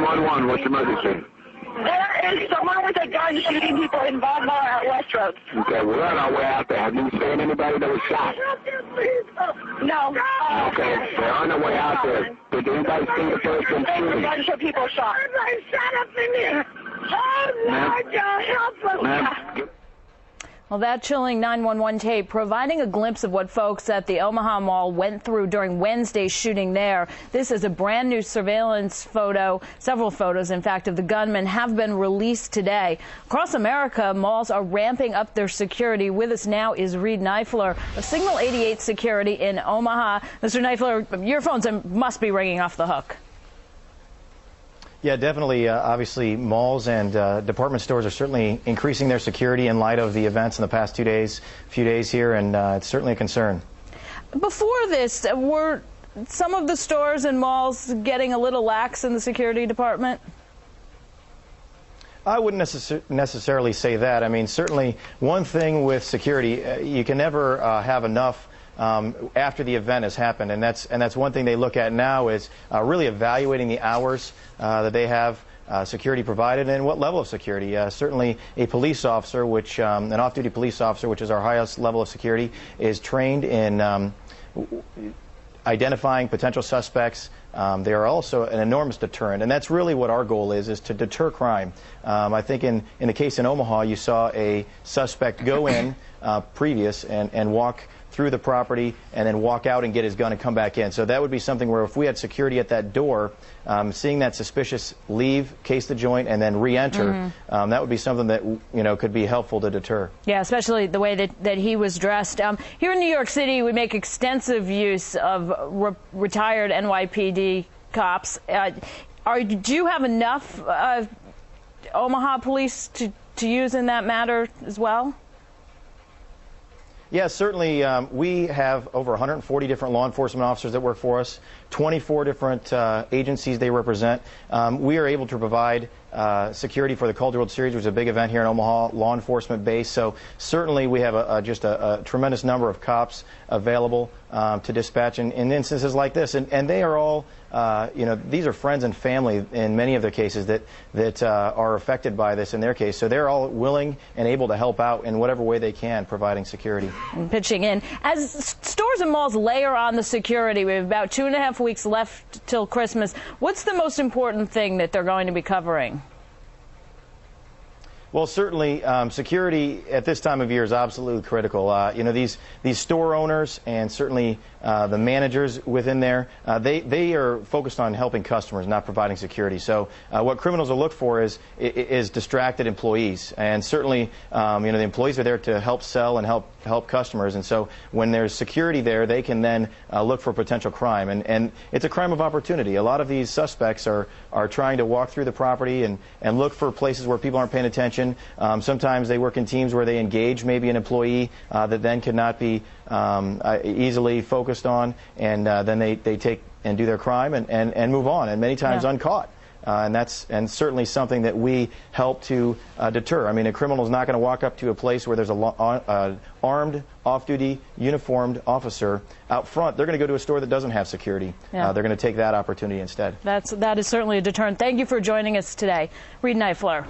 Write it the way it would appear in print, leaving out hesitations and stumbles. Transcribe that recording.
911, what's your emergency? There is someone with a gun shooting people in Baltimore at Westroads. Okay, we're on our way out there. Have you seen anybody that was shot? No. Okay, they're on their way out there. Did anybody see the person There's a bunch of people shot. Shut up in here. Oh, Lord, help us. Ma'am? Well, that chilling 911 tape providing a glimpse of what folks at the Omaha Mall went through during Wednesday's shooting there. This is a brand new surveillance photo. Several photos, in fact, of the gunman have been released today. Across America, malls are ramping up their security. With us now is Reed Neifler of Signal 88 Security in Omaha. Mr. Neifler, your phones must be ringing off the hook. Yeah, definitely. Obviously, malls and department stores are certainly increasing their security in light of the events in the past few days here, and it's certainly a concern. Before this, were some of the stores and malls getting a little lax in the security department? I wouldn't necessarily say that. I mean, certainly one thing with security, you can never have enough after the event has happened, and that's one thing they look at now is really evaluating the hours that they have security provided and what level of security. Certainly a police officer, an off-duty police officer, which is our highest level of security, is trained in identifying potential suspects. They are also an enormous deterrent, and that's really what our goal is to deter crime. I think in the case in Omaha, you saw a suspect go in previous and walk through the property and then walk out and get his gun and come back in. So that would be something where if we had security at that door, seeing that suspicious leave, case the joint, and then re-enter, that would be something that could be helpful to deter. Yeah, especially the way that he was dressed. Here in New York City, we make extensive use of retired NYPD cops. Do you have enough Omaha police to use in that matter as well? Yeah, certainly. We have over 140 different law enforcement officers that work for us, 24 different agencies they represent. We are able to provide security for the Culture World Series, which is a big event here in Omaha, law enforcement base. So certainly we have just a tremendous number of cops available to dispatch in instances like this. And they are all, these are friends and family in many of their cases that are affected by this in their case. So they're all willing and able to help out in whatever way they can, providing security. And pitching in. As stores and malls layer on the security, we have about 2.5 weeks left till Christmas. What's the most important thing that they're going to be covering? Well, certainly security at this time of year is absolutely critical. These store owners and certainly the managers within there, they are focused on helping customers, not providing security. So what criminals will look for is distracted employees, and certainly the employees are there to help sell and help customers. And so when there's security there, they can then look for potential crime, and it's a crime of opportunity. A lot of these suspects are trying to walk through the property and look for places where people aren't paying attention. Sometimes they work in teams where they engage maybe an employee that then could not be easily focused on, and then they take and do their crime and move on, and many times uncaught. And certainly something that we help to deter. I mean, a criminal is not going to walk up to a place where there's an armed, off-duty, uniformed officer out front. They're going to go to a store that doesn't have security. They're going to take that opportunity instead. That is certainly a deterrent. Thank you for joining us today. Reed Neifler.